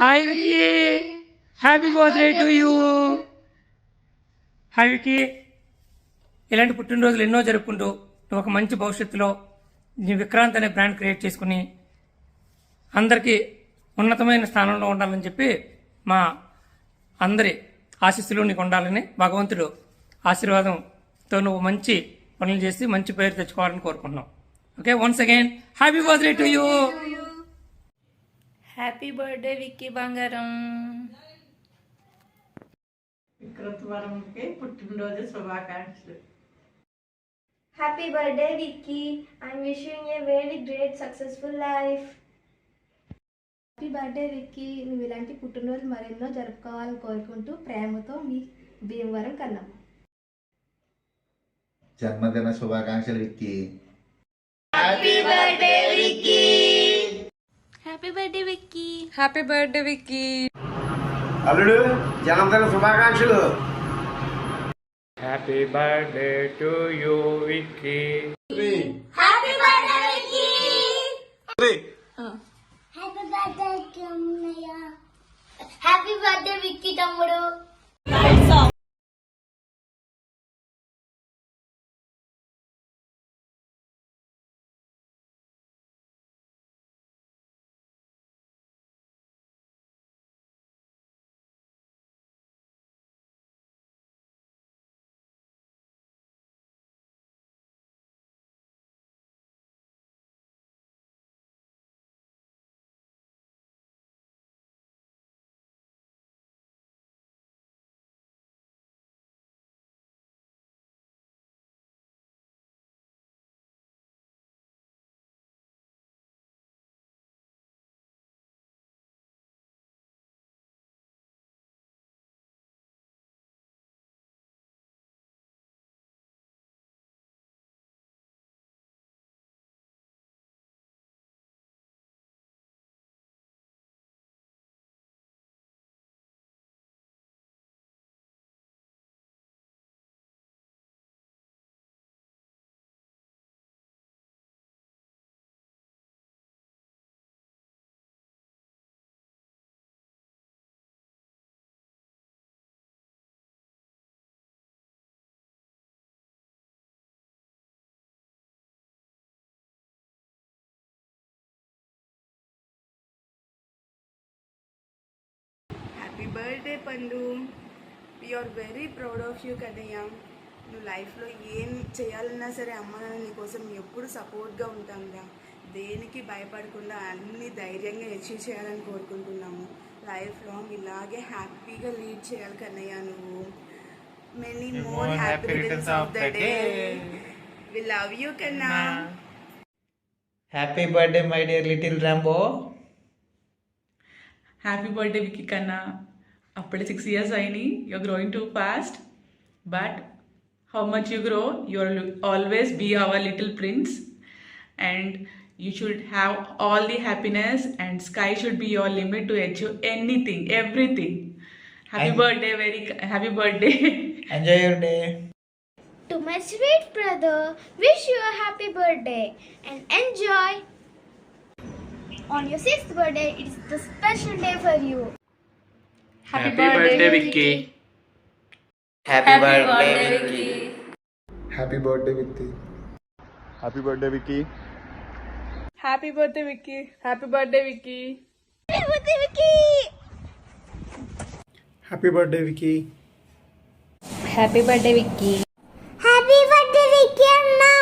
Hi Vicky, happy birthday to you. Hi Vicky, ఇలాంటి పుట్టినరోజులు ఎన్నో జరుపుకుంటూ నువ్వు ఒక మంచి భవిష్యత్తులో నీ విక్రాంత్ అనే బ్రాండ్ క్రియేట్ చేసుకుని అందరికీ ఉన్నతమైన స్థానంలో ఉండాలని చెప్పి మా అందరి ఆశీస్సులు నీకు ఉండాలని భగవంతుడు ఆశీర్వాదంతో నువ్వు మంచి పనులు చేసి మంచి పేరు తెచ్చుకోవాలని కోరుకుంటున్నాం. Okay, once again happy birthday to you. Happy birthday Vicky బంగారం. విక్రత్వరంకి పుట్టినరోజు శుభాకాంక్షలు. Happy birthday Vicky. I'm wishing you a very great successful life. Happy birthday Vicky. నువ్వు ఇలాంటి పుట్టినరోజు మరెన్నో జరుపుకోవాలని కోరుకుంటూ ప్రేమతో మీ భీమవరం కన్నమ్మ. జన్మదిన శుభాకాంక్షలు Vicky. Happy birthday Vicky. Happy birthday Vicky. Happy birthday Vicky. అల్లుడు జన్మదిన శుభాకాంక్షలు. Happy birthday to you Vicky. Happy birthday Vicky. Happy birthday అన్నయ్య. హ్యాపీ బర్త్డే విక్కీ తమ్ముడు. Happy birthday Pandu. We are very proud of you Kannayya. నువ్వు లైఫ్లో ఏం చేయాలన్నా సరే అమ్మ నాన్న నీకోసం ఎప్పుడు సపోర్ట్గా ఉంటాంరా. దేనికి భయపడకుండా అన్ని ధైర్యంగా అచీవ్ చేయాలని కోరుకుంటున్నాము. లైఫ్ లాంగ్ ఇలాగే హ్యాపీగా లీడ్ చేయాలి కన్నయ్య నువ్వు. Many more happy returns of the day. We love you Kanna. Happy birthday my dear little Rambo. Happy birthday Vicky Kanna. అప్పుడే 6 years అయినాయి. You're growing too fast, but how much you grow, you're always be our little prince, and you should have all the happiness, and sky should be your limit to achieve anything, everything. Happy birthday, very happy birthday. Enjoy your day. To my sweet brother, wish you a happy birthday and enjoy. On your 6th birthday, it is the special day for you. Happy birthday Vicky. Happy birthday Vicky. Happy birthday Vicky. Happy birthday Vicky. Happy birthday Vicky. Happy birthday Vicky. Happy birthday Vicky. Happy birthday Vicky. Happy birthday Vicky. Happy birthday Vicky అన్నా.